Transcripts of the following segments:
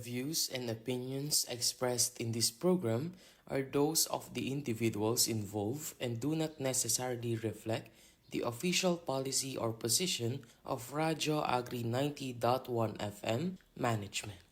views and opinions expressed in this program are those of the individuals involved and do not necessarily reflect the official policy or position of Radio Agri 90.1 FM management.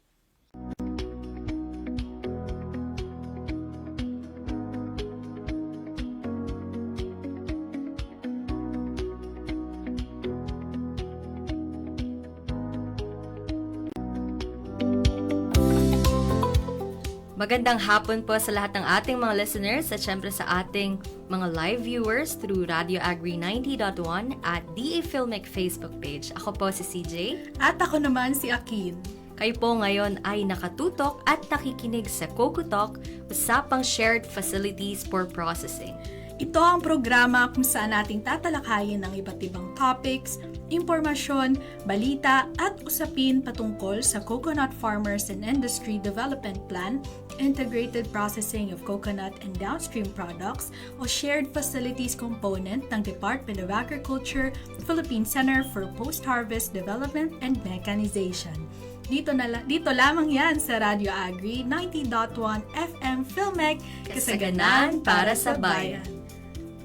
Magandang hapon po sa lahat ng ating mga listeners at syempre sa ating mga live viewers through Radio Agri 90.1 at DA Filmic Facebook page. Ako po si CJ. At ako naman si Akin. Kayo po ngayon ay nakatutok at nakikinig sa Coco Talk, usapang shared facilities for processing. Ito ang programa kung saan nating tatalakayin ng iba't ibang topics, impormasyon, balita at usapin patungkol sa Coconut Farmers and Industry Development Plan, Integrated Processing of Coconut and Downstream Products o Shared Facilities Component ng Department of Agriculture, Philippine Center for Post-Harvest Development and Mechanization. Dito lamang yan sa Radio Agri 90.1 FM Filmec, kasaganan para sa bayan.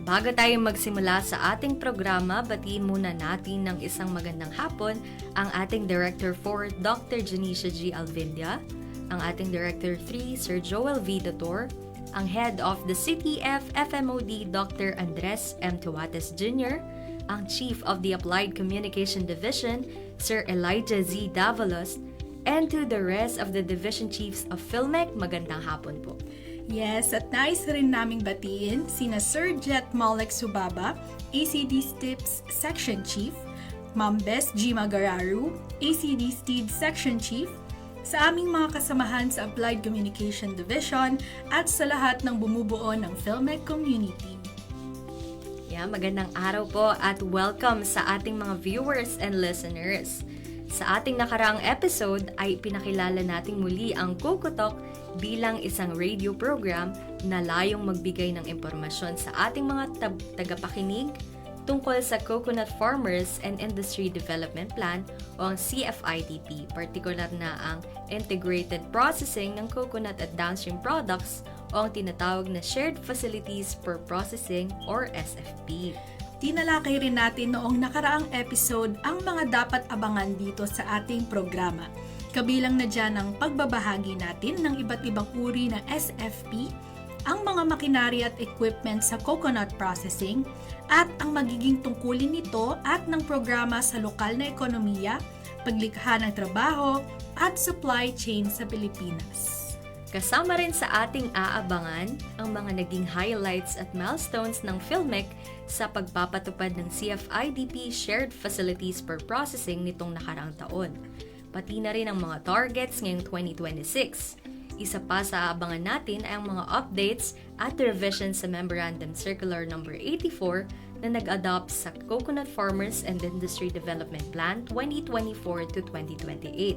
Bago tayo magsimula sa ating programa, batiin muna natin ng isang magandang hapon ang ating Director 4, Dr. Janicia G. Alvindia, ang ating Director 3, Sir Joel V. Dator, ang Head of the CTF FMOD, Dr. Andres M. Tuates Jr., ang Chief of the Applied Communication Division, Sir Elijah Z. Davalos, and to the rest of the Division Chiefs of Filmec, magandang hapon po. Yes, at nais rin naming batiin sina Sir Jet Malek Subaba, ACD STIPS Section Chief, Ma'am Bess G. Magararu, ACD STID Section Chief, sa aming mga kasamahan sa Applied Communication Division at sa lahat ng bumubuo ng Filmec community. Magandang araw po at welcome sa ating mga viewers and listeners. Sa ating nakaraang episode ay pinakilala nating muli ang Coco Talk bilang isang radio program na layong magbigay ng impormasyon sa ating mga tagapakinig tungkol sa Coconut Farmers and Industry Development Plan o ang CFIDP, partikular na ang Integrated Processing ng Coconut at Downstream Products o ang tinatawag na Shared Facilities for Processing or SFP. Tinalakay rin natin noong nakaraang episode ang mga dapat abangan dito sa ating programa. Kabilang na dyan ang pagbabahagi natin ng iba't ibang uri ng SFP, ang mga makinarya at equipment sa coconut processing, at ang magiging tungkulin nito at ng programa sa lokal na ekonomiya, paglikha ng trabaho, at supply chain sa Pilipinas. Kasama rin sa ating aabangan ang mga naging highlights at milestones ng Filmec sa pagpapatupad ng CFIDP Shared Facilities for Processing nitong nakaraang taon. Pati na rin ang mga targets ngayong 2026. Isa pa sa aabangan natin ay ang mga updates at revisions sa Memorandum Circular No. 84 na nag-adopt sa Coconut Farmers and Industry Development Plan 2024 to 2028.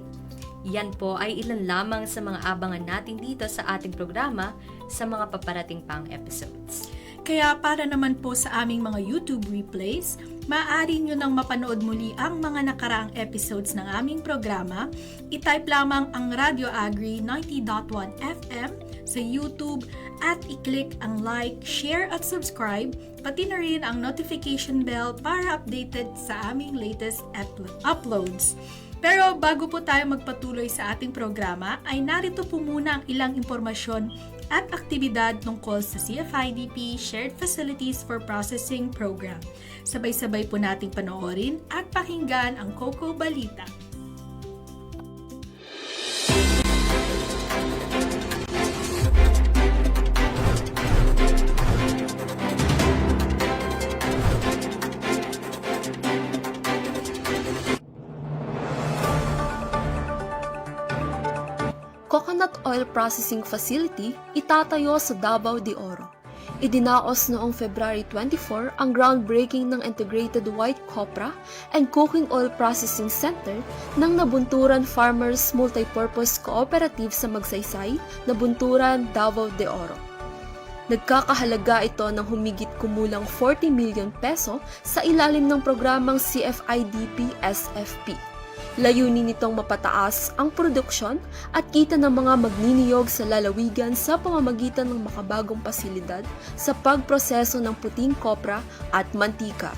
Yan po ay ilan lamang sa mga abangan natin dito sa ating programa sa mga paparating pang episodes. Kaya para naman po sa aming mga YouTube replays, maaari nyo nang mapanood muli ang mga nakaraang episodes ng aming programa. I-type lamang ang Radio Agri 90.1 FM sa YouTube at i-click ang like, share at subscribe, pati na rin ang notification bell para updated sa aming latest uploads. Pero bago po tayo magpatuloy sa ating programa, ay narito po muna ang ilang impormasyon at aktibidad tungkol sa CFIDP Shared Facilities for Processing Program. Sabay-sabay po nating panoorin at pakinggan ang Coco Balita. Coconut Oil Processing Facility itatayo sa Davao de Oro. Idinaos noong February 24 ang groundbreaking ng Integrated White Copra and Cooking Oil Processing Center ng Nabunturan Farmers Multipurpose Cooperative sa Magsaysay, Nabunturan, Davao de Oro. Nagkakahalaga ito ng humigit kumulang 40 million peso sa ilalim ng programang CFIDP-SFP. Layunin nitong mapataas ang produksyon at kita ng mga magniniyog sa lalawigan sa pamamagitan ng makabagong pasilidad sa pagproseso ng puting kopra at mantika.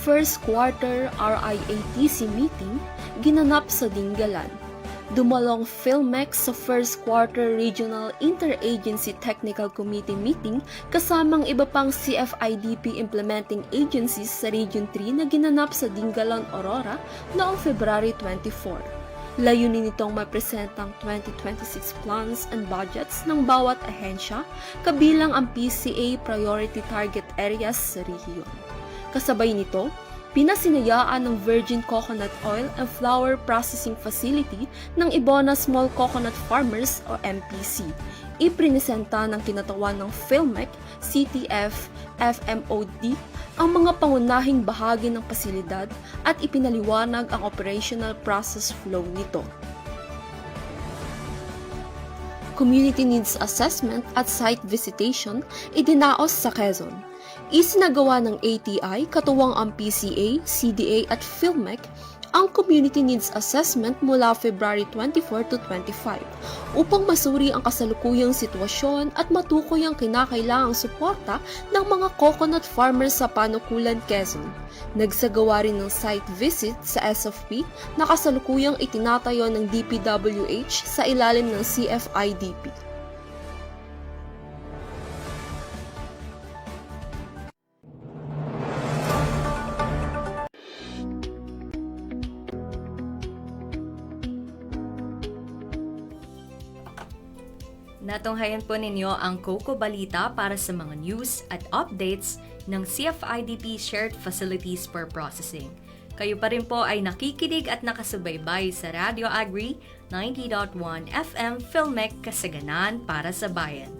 First quarter RIATC meeting ginanap sa Dingalan. Dumalong PhilMec sa first quarter Regional Interagency Technical Committee meeting kasamang iba pang CFIDP implementing agencies sa Region 3 na ginanap sa Dingalan, Aurora noong February 24. Layunin nitong mapresent ang 2026 plans and budgets ng bawat ahensya kabilang ang PCA priority target areas sa rehiyon. Kasabay nito, pinasinayaan ng Virgin Coconut Oil and Flour Processing Facility ng Ibona Small Coconut Farmers o MPC. Iprinesenta ng kinatawan ng PhilMec, CTF, FMOD ang mga pangunahing bahagi ng pasilidad at ipinaliwanag ang operational process flow nito. Community Needs Assessment at Site Visitation idinaos sa Quezon. Isinagawa ng ATI, katuwang ang PCA, CDA at PhilMec, ang Community Needs Assessment mula February 24 to 25 upang masuri ang kasalukuyang sitwasyon at matukoy ang kinakailangang suporta ng mga coconut farmers sa Panukulan, Quezon. Nagsagawa rin ng site visit sa SFP na kasalukuyang itinatayo ng DPWH sa ilalim ng CFIDP. Natunghayan po ninyo ang Coco Balita para sa mga news at updates ng CFIDP Shared Facilities for Processing. Kayo pa rin po ay nakikinig at nakasubaybay sa Radio Agri 90.1 FM PhilMec Kasaganan para sa bayan.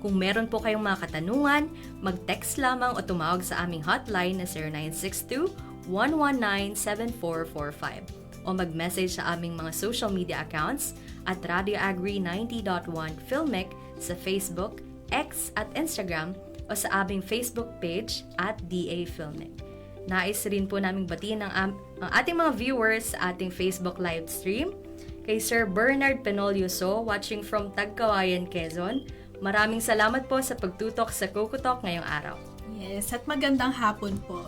Kung meron po kayong mga katanungan, mag-text lamang o tumawag sa aming hotline na 0962-119-7445 o mag-message sa aming mga social media accounts at Radio Agri 90.1 PhilMec sa Facebook, X at Instagram o sa aming Facebook page at DA PhilMec. Nais rin po naming batiin ang ating mga viewers sa ating Facebook live stream. Kay Sir Bernard Penolioso watching from Tagkawayan, Quezon. Maraming salamat po sa pagtutok sa Coco Talk ngayong araw. Yes, at magandang hapon po.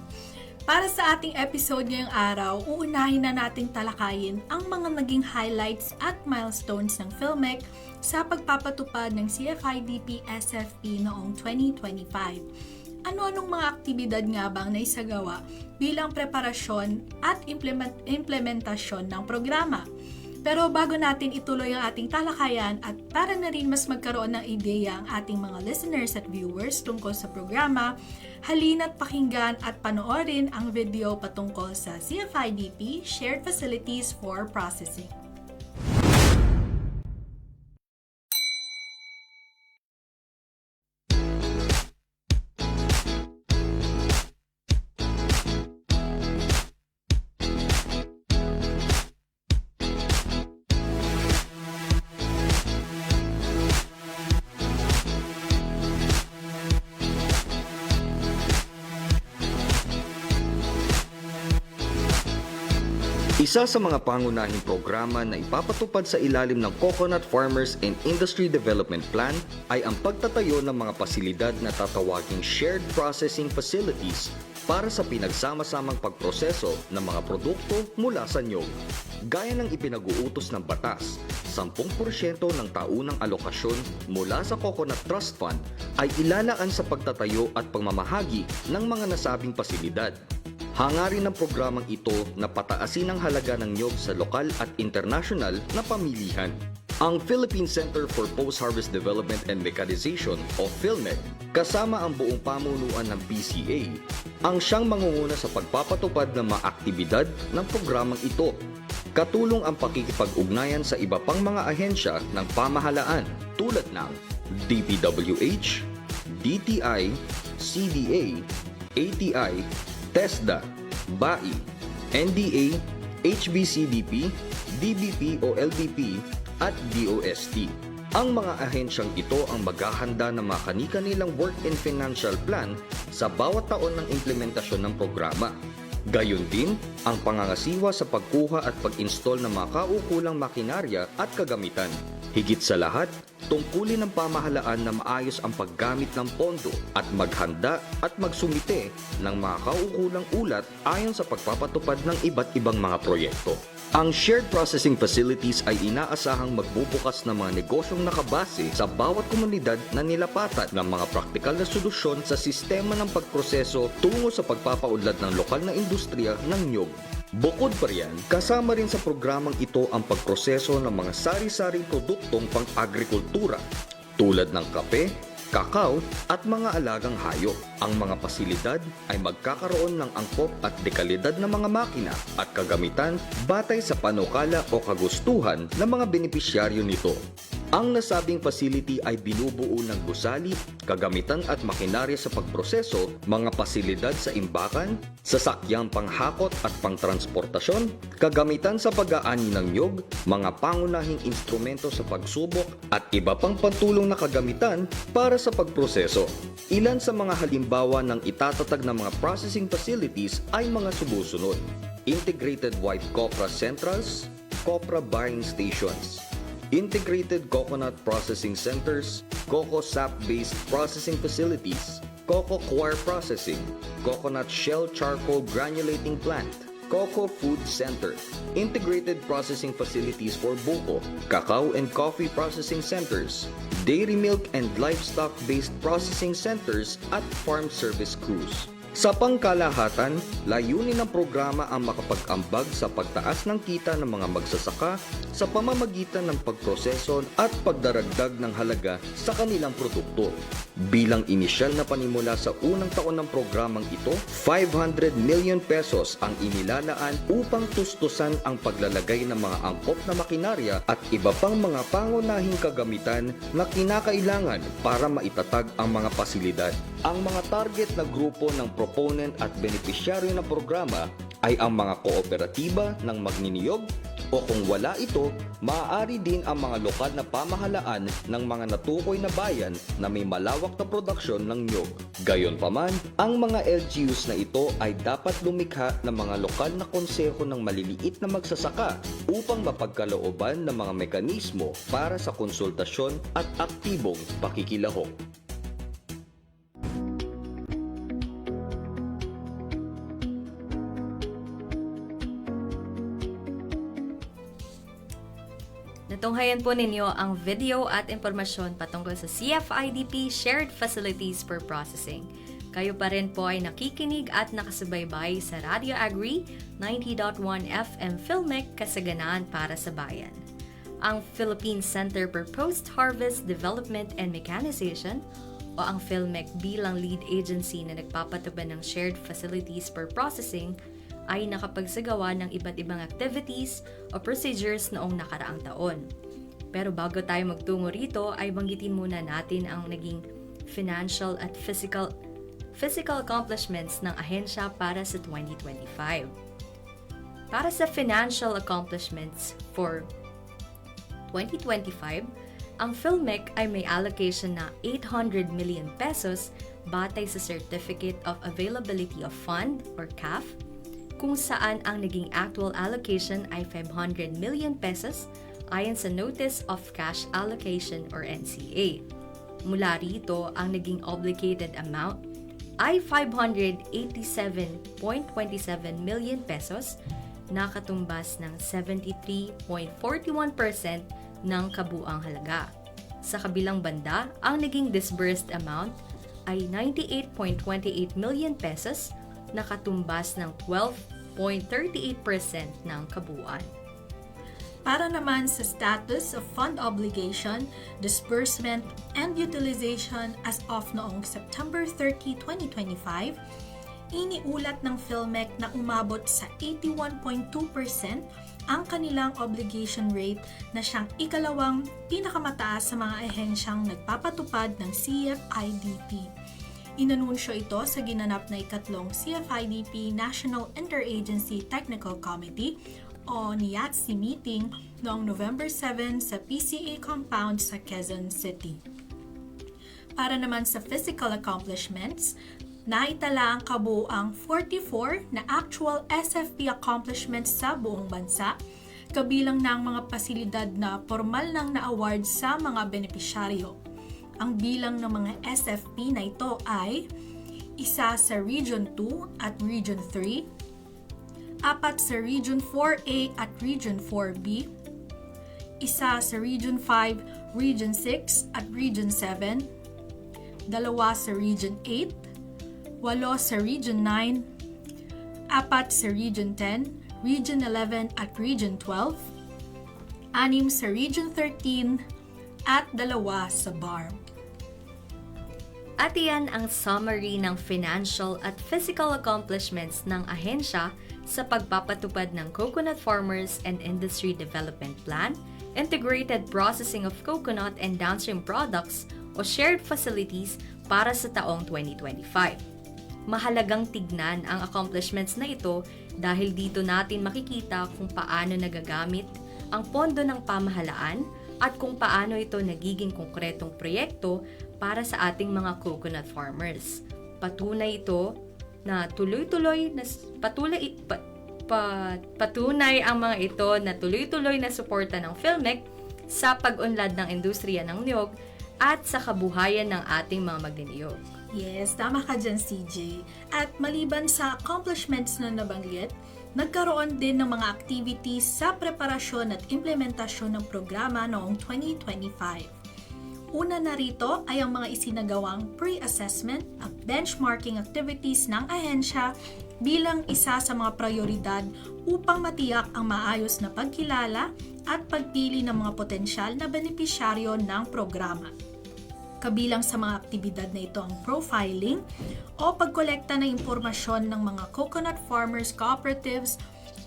Para sa ating episode ngayong araw, uunahin na natin talakayin ang mga naging highlights at milestones ng PhilMec sa pagpapatupad ng CFIDP SFP noong 2025. Ano-anong mga aktibidad nga bang naisagawa bilang preparasyon at implementasyon ng programa? Pero bago natin ituloy ang ating talakayan at para na rin mas magkaroon ng ideya ang ating mga listeners at viewers tungkol sa programa, halina't pakinggan at panoorin ang video patungkol sa CFIDP Shared Facilities for Processing. Isa sa mga pangunahing programa na ipapatupad sa ilalim ng Coconut Farmers and Industry Development Plan ay ang pagtatayo ng mga pasilidad na tatawaging Shared Processing Facilities para sa pinagsama-samang pagproseso ng mga produkto mula sa niyog. Gaya ng ipinag-uutos ng batas, 10% ng taunang alokasyon mula sa Coconut Trust Fund ay ilalaan sa pagtatayo at pagmamahagi ng mga nasabing pasilidad. Hangarin ng programang ito na pataasin ang halaga ng niyog sa lokal at international na pamilihan. Ang Philippine Center for Post-Harvest Development and Mechanization o PhilMec kasama ang buong pamunuan ng PCA ang siyang mangunguna sa pagpapatupad ng mga aktibidad ng programang ito. Katulong ang pakikipag-ugnayan sa iba pang mga ahensya ng pamahalaan tulad ng DPWH, DTI, CDA, ATI, TESDA, BAI, NDA, HBCDP, DBP o LDP at DOST. Ang mga ahensyang ito ang maghahanda ng mga kani-kanilang work and financial plan sa bawat taon ng implementasyon ng programa. Gayon din ang pangangasiwa sa pagkuha at pag-install ng mga kaukulang makinarya at kagamitan. Higit sa lahat, tungkulin ng pamahalaan na maayos ang paggamit ng pondo at maghanda at magsumite ng mga kaukulang ulat ayon sa pagpapatupad ng iba't ibang mga proyekto. Ang shared processing facilities ay inaasahang magbubukas ng mga negosyong nakabase sa bawat komunidad na nilapatan ng mga praktikal na solusyon sa sistema ng pagproseso tungo sa pagpapaunlad ng lokal na industriya ng niyog. Bukod pa riyan, kasama rin sa programang ito ang pagproseso ng mga sari-saring produktong pang-agrikultura tulad ng kape, kakao at mga alagang hayop. Ang mga pasilidad ay magkakaroon ng angkop at dekalidad na mga makina at kagamitan batay sa panukala o kagustuhan ng mga benepisyaryo nito. Ang nasabing facility ay binubuo ng gusali, kagamitan at makinarya sa pagproseso, mga pasilidad sa imbakan, sasakyang panghakot at pangtransportasyon, kagamitan sa pag-aani ng niyog, mga pangunahing instrumento sa pagsubok at iba pang pantulong na kagamitan para sa pagproseso. Ilan sa mga halimbawa ng itatatag ng mga processing facilities ay mga sumusunod: Integrated White Copra Centrals, Copra Buying Stations, Integrated Coconut Processing Centers, Cocoa Sap-based Processing Facilities, Cocoa Coir Processing, Coconut Shell Charcoal Granulating Plant, Cocoa Food Center, Integrated Processing Facilities for Buko, Cacao and Coffee Processing Centers, Dairy Milk and Livestock-based Processing Centers at Farm Service Crews. Sa pangkalahatan, layunin ng programa ang makapag-ambag sa pagtaas ng kita ng mga magsasaka sa pamamagitan ng pagproseso at pagdaragdag ng halaga sa kanilang produkto. Bilang inisyal na panimula sa unang taon ng programang ito, 500 million pesos ang inilalaan upang tustusan ang paglalagay ng mga angkop na makinarya at iba pang mga pangunahing kagamitan na kinakailangan para maitatag ang mga pasilidad. Ang mga target na grupo ng proponent at benepisyaryo ng programa ay ang mga kooperatiba ng magniniyog, o kung wala ito, maaari din ang mga lokal na pamahalaan ng mga natukoy na bayan na may malawak na produksyon ng niyog. Gayunpaman, ang mga LGUs na ito ay dapat lumikha ng mga lokal na konseho ng maliliit na magsasaka upang mapagkalooban ng mga mekanismo para sa konsultasyon at aktibong pakikilahok. Natunghayan po ninyo ang video at impormasyon patungkol sa CFIDP Shared Facilities for Processing. Kayo pa rin po ay nakikinig at nakasubaybay sa Radio Agri 90.1 FM Filmec, kasaganaan para sa bayan. Ang Philippine Center for Post-Harvest Development and Mechanization o ang Filmec bilang lead agency na nagpapatupad ng Shared Facilities for Processing ay nakapagsagawa ng iba't ibang activities o procedures noong nakaraang taon. Pero bago tayo magtungo rito, ay banggitin muna natin ang naging financial at physical accomplishments ng ahensya para sa 2025. Para sa financial accomplishments for 2025, ang Filmec ay may allocation na 800 million pesos batay sa Certificate of Availability of Fund or CAF, kung saan ang naging actual allocation ay 500 million pesos ayon sa Notice of Cash Allocation or NCA. Mula rito, ang naging obligated amount ay 587.27 million pesos na katumbas ng 73.41% ng kabuang halaga. Sa kabilang banda, ang naging disbursed amount ay 98.28 million pesos na katumbas ng 12.38% ng kabuuan. Para naman sa status of fund obligation, disbursement, and utilization as of noong September 30, 2025, iniulat ng Filmec na umabot sa 81.2% ang kanilang obligation rate na siyang ikalawang pinakamataas sa mga ahensyang nagpapatupad ng CFIDP. Inanunsyo ito sa ginanap na ikatlong CFIDP National Interagency Technical Committee o NIATC meeting noong November 7 sa PCA compound sa Quezon City. Para naman sa physical accomplishments, naitala ang kabuuang 44 na actual SFP accomplishments sa buong bansa, kabilang ng mga pasilidad na formal nang na-award sa mga benepisyaryo. Ang bilang ng mga SFP na ito ay isa sa Region 2 at Region 3, 4 sa Region 4A at Region 4B, isa sa Region 5, Region 6 at Region 7, 2 sa Region 8, 8 sa Region 9, 4 sa Region 10, Region 11 at Region 12, 6 sa Region 13, at 2 sa BARM. At iyan ang summary ng financial at physical accomplishments ng ahensya sa pagpapatupad ng Coconut Farmers and Industry Development Plan, Integrated Processing of Coconut and Downstream Products o Shared Facilities para sa taong 2025. Mahalagang tignan ang accomplishments na ito dahil dito natin makikita kung paano nagagamit ang pondo ng pamahalaan at kung paano ito nagiging konkretong proyekto para sa ating mga coconut farmers. Patunay ito na patunay ang mga ito na tuloy-tuloy na suporta ng PhilMec sa pag-unlad ng industriya ng niyog at sa kabuhayan ng ating mga magniniyog. Yes, tama ka dyan, CJ. At maliban sa accomplishments na nabanggit, nagkaroon din ng mga activities sa preparasyon at implementasyon ng programa noong 2025. Una na rito ay ang mga isinagawang pre-assessment at benchmarking activities ng ahensya bilang isa sa mga prioridad upang matiyak ang maayos na pagkilala at pagpili ng mga potensyal na benepisyaryo ng programa. Kabilang sa mga aktibidad na ito ang profiling o pagkolekta ng impormasyon ng mga coconut farmers cooperatives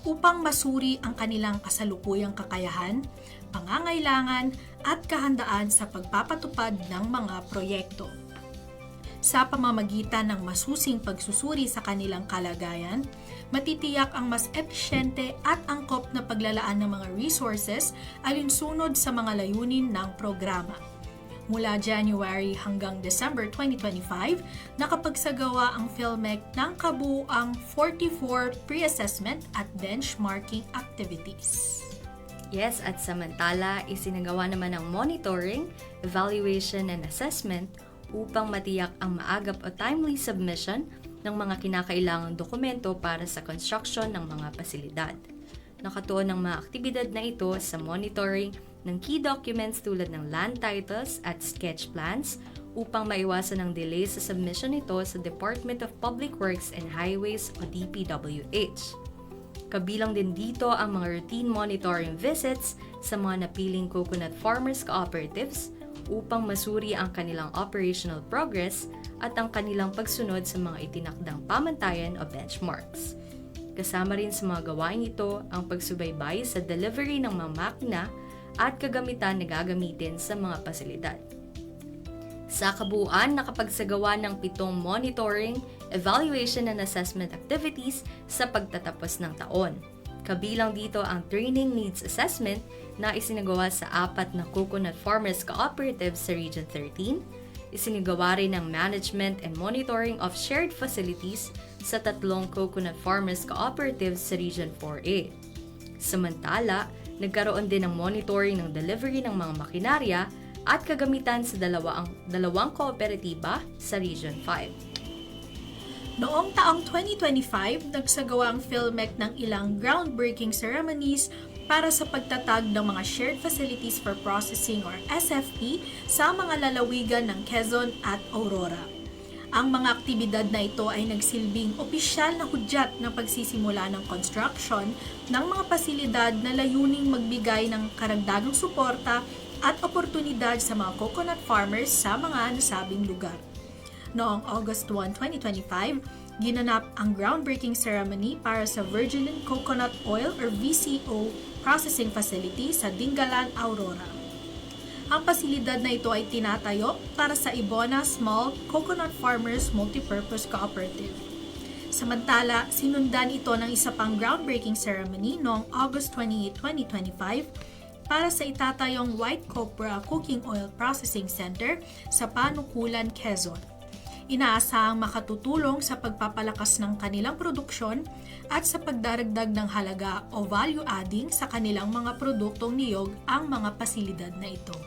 upang masuri ang kanilang kasalukuyang kakayahan, pangangailangan at kahandaan sa pagpapatupad ng mga proyekto. Sa pamamagitan ng masusing pagsusuri sa kanilang kalagayan, matitiyak ang mas episyente at angkop na paglalaan ng mga resources alinsunod sa mga layunin ng programa. Mula January hanggang December 2025, nakapagsagawa ang PhilMec ng kabuuang 44 pre-assessment at benchmarking activities. Yes, at samantala, isinagawa naman ang monitoring, evaluation, and assessment upang matiyak ang maagap o timely submission ng mga kinakailangang dokumento para sa construction ng mga pasilidad. Nakatuon ang mga aktibidad na ito sa monitoring ng key documents tulad ng land titles at sketch plans upang maiwasan ang delay sa submission nito sa Department of Public Works and Highways o DPWH. Kabilang din dito ang mga routine monitoring visits sa mga napiling coconut farmers cooperatives upang masuri ang kanilang operational progress at ang kanilang pagsunod sa mga itinakdang pamantayan o benchmarks. Kasama rin sa mga gawain ito ang pagsubaybay sa delivery ng mga makina at kagamitan na gagamitin sa mga pasilidad. Sa kabuuan, nakapagsagawa ng 7 monitoring, evaluation and assessment activities sa pagtatapos ng taon. Kabilang dito ang training needs assessment na isinagawa sa 4 na coconut farmers cooperatives sa Region 13, isinagawa rin ng management and monitoring of shared facilities sa 3 coconut farmers cooperatives sa Region 4A. Samantala, nagkaroon din ng monitoring ng delivery ng mga makinarya at kagamitan sa dalawang kooperatiba sa Region 5. Noong taong 2025, nagsagawa ang PhilMec ng ilang groundbreaking ceremonies para sa pagtatag ng mga Shared Facilities for Processing or SFP sa mga lalawigan ng Quezon at Aurora. Ang mga aktibidad na ito ay nagsilbing opisyal na hudyat ng pagsisimula ng construction ng mga pasilidad na layuning magbigay ng karagdagang suporta at oportunidad sa mga coconut farmers sa mga nasabing lugar. Noong August 1, 2025, ginanap ang groundbreaking ceremony para sa Virgin Coconut Oil or VCO processing facility sa Dingalan, Aurora. Ang pasilidad na ito ay tinatayo para sa Ibona Small Coconut Farmers Multipurpose Cooperative. Samantala, sinundan ito ng isa pang groundbreaking ceremony noong August 28, 2025 para sa itatayong White Copra Cooking Oil Processing Center sa Panukulan, Quezon. Inaasahang makatutulong sa pagpapalakas ng kanilang produksyon at sa pagdaragdag ng halaga o value adding sa kanilang mga produktong niyog ang mga pasilidad na ito.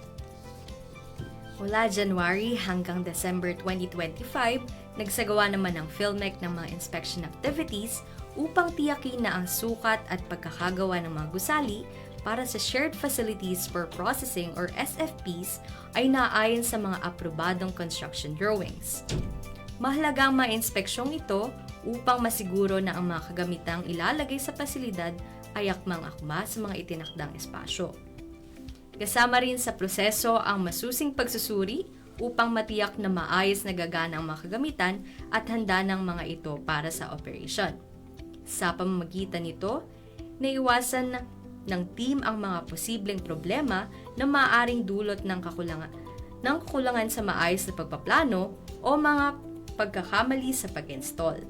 Mula January hanggang December 2025, nagsagawa naman ng PhilMec ng mga inspection activities upang tiyakin na ang sukat at pagkakagawa ng mga gusali para sa Shared Facilities for Processing or SFPs ay naayon sa mga aprobadong construction drawings. Mahalaga ang mga inspeksyong ito upang masiguro na ang mga kagamitang ilalagay sa pasilidad ay akmang-akma sa mga itinakdang espasyo. Kasama rin sa proseso ang masusing pagsusuri upang matiyak na maayos na gagana ang mga kagamitan at handa ng mga ito para sa operation. Sa pamamagitan nito, naiwasan ng team ang mga posibleng problema na maaaring dulot ng kakulangan sa maayos na pagpaplano o mga pagkakamali sa pag-install.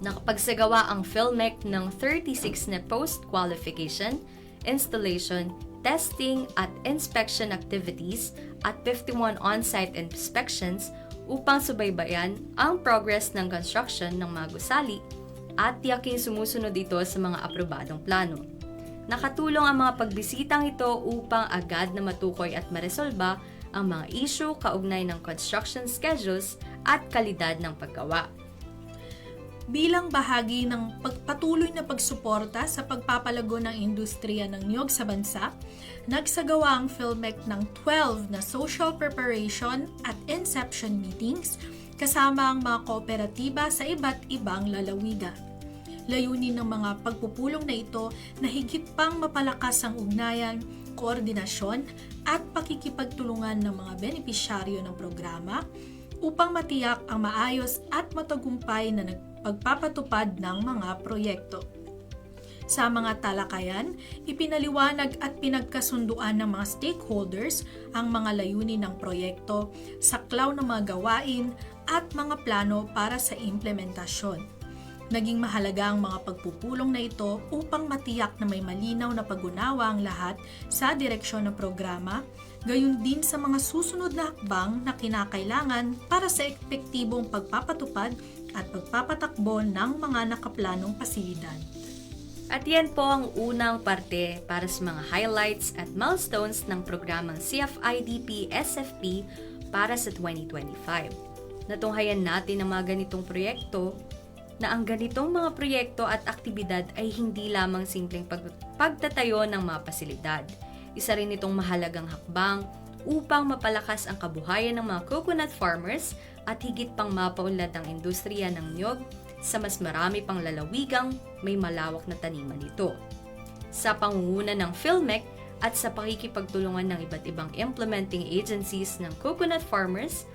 Nakapagsagawa ang PhilMec ng 36 na post-qualification, installation, testing at inspection activities at 51 on-site inspections upang subaybayan ang progress ng construction ng mga gusali at tiyaking sumusunod ito sa mga aprobadong plano. Nakatulong ang mga pagbisitang ito upang agad na matukoy at maresolba ang mga issue kaugnay ng construction schedules at kalidad ng paggawa. Bilang bahagi ng patuloy na pagsuporta sa pagpapalago ng industriya ng niyog sa bansa, nagsagawa ang PhilMec ng 12 na social preparation at inception meetings kasama ang mga kooperatiba sa iba't ibang lalawigan. Layunin ng mga pagpupulong na ito na higit pang mapalakas ang ugnayan, koordinasyon at pakikipagtulungan ng mga benepisyaryo ng programa upang matiyak ang maayos at matagumpay na pagpapatupad ng mga proyekto. Sa mga talakayan, ipinaliwanag at pinagkasunduan ng mga stakeholders ang mga layunin ng proyekto, saklaw ng mga gawain at mga plano para sa implementasyon. Naging mahalaga ang mga pagpupulong na ito upang matiyak na may malinaw na pag-unawa ang lahat sa direksyon ng programa, gayon din sa mga susunod na hakbang na kinakailangan para sa epektibong pagpapatupad at pagpapatakbo ng mga nakaplanong pasilidad. At yan po ang unang parte para sa mga highlights at milestones ng programang CFIDP-SFP para sa 2025. Natunghayan natin ang mga ganitong proyekto na ang ganitong mga proyekto at aktibidad ay hindi lamang simpleng pagtatayo ng mga pasilidad. Isa rin itong mahalagang hakbang upang mapalakas ang kabuhayan ng mga coconut farmers at higit pang mapaunlad ang industriya ng niyog sa mas marami pang lalawigang may malawak na taniman nito. Sa pangunguna ng PhilMec at sa pakikipagtulungan ng iba't ibang implementing agencies ng Coconut Farmers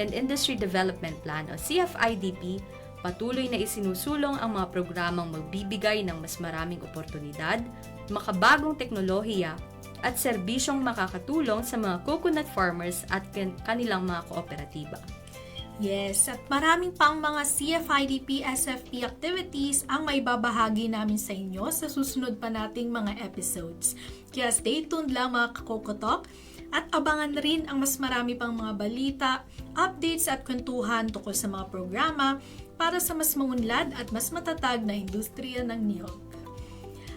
and Industry Development Plan o CFIDP, patuloy na isinusulong ang mga programang magbibigay ng mas maraming oportunidad, makabagong teknolohiya at serbisyong makakatulong sa mga coconut farmers at kanilang mga kooperatiba. Yes, at maraming pang mga CFIDP-SFP activities ang maibabahagi namin sa inyo sa susunod pa nating mga episodes. Kaya stay tuned lang mga kakokotok at abangan rin ang mas marami pang mga balita, updates at kwentuhan tungkol sa mga programa para sa mas maunlad at mas matatag na industriya ng niyog.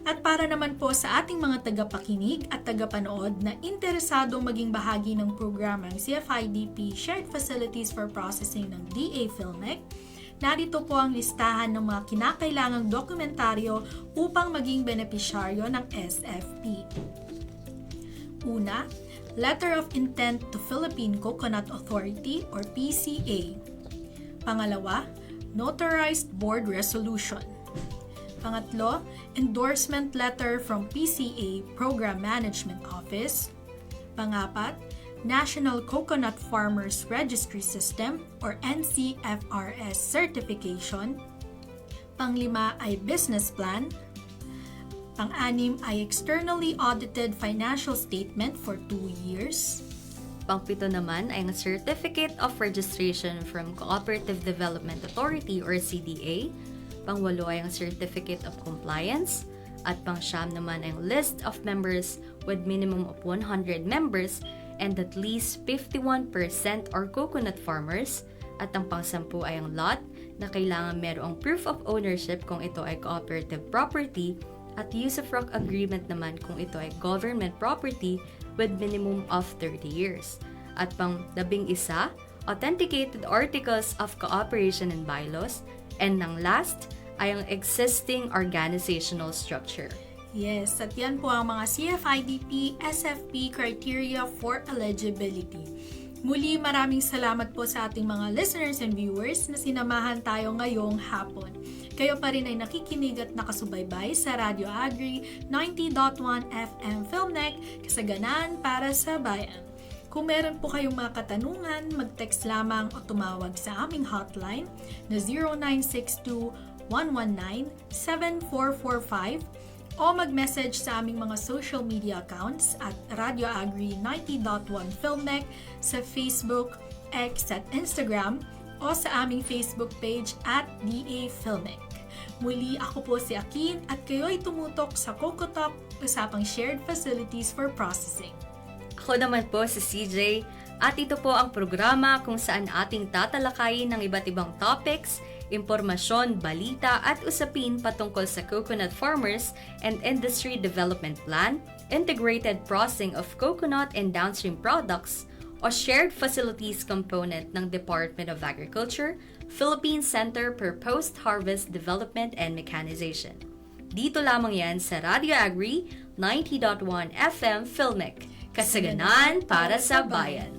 At para naman po sa ating mga tagapakinig at tagapanood na interesadong maging bahagi ng programang CFIDP Shared Facilities for Processing ng DA PhilMec, narito po ang listahan ng mga kinakailangang dokumentaryo upang maging benepisyaryo ng SFP. Una, Letter of Intent to Philippine Coconut Authority or PCA. Pangalawa, Notarized Board Resolution. Pangatlo, Endorsement Letter from PCA Program Management Office. Pangapat, National Coconut Farmers Registry System or NCFRS Certification. Panglima ay Business Plan. Pang-anim ay Externally Audited Financial Statement for 2 years. Pang-7 naman ay ang Certificate of Registration from Cooperative Development Authority or CDA. Pang-8 ay ang Certificate of Compliance. At pang-9 naman ay ang List of Members with minimum of 100 members and at least 51% are coconut farmers. At ang pang-10 ay ang lot na kailangan merong proof of ownership kung ito ay cooperative property at use of rock agreement naman kung ito ay government property with minimum of 30 years. At pang-11, authenticated articles of cooperation and bylaws. And ang last ay ang existing organizational structure. Yes, at yan po ang mga CFIDP, SFP criteria for eligibility. Muli, maraming salamat po sa ating mga listeners and viewers na sinamahan tayo ngayong hapon. Kayo pa rin ay nakikinig at nakasubaybay sa Radio Agri 90.1 FM Filmneck, kasaganan para sa bayan. Kung meron po kayong mga katanungan, mag-text lamang o tumawag sa aming hotline na 0962-119-7445 o mag-message sa aming mga social media accounts at Radio Agri 90.1 Filmneck sa Facebook, X at Instagram o sa aming Facebook page at DA Filmneck. Muli, ako po si Akin at kayo'y tumutok sa Coco Talk, usapang shared facilities for processing. Ako naman po si CJ at ito po ang programa kung saan ating tatalakayin ng iba't ibang topics, impormasyon, balita at usapin patungkol sa coconut farmers and industry development plan, integrated processing of coconut and downstream products, o shared facilities component ng Department of Agriculture, Philippine Center for Post-Harvest Development and Mechanization. Dito lamang yan sa Radio Agri 90.1 FM Filmneck, kasaganan para sa bayan.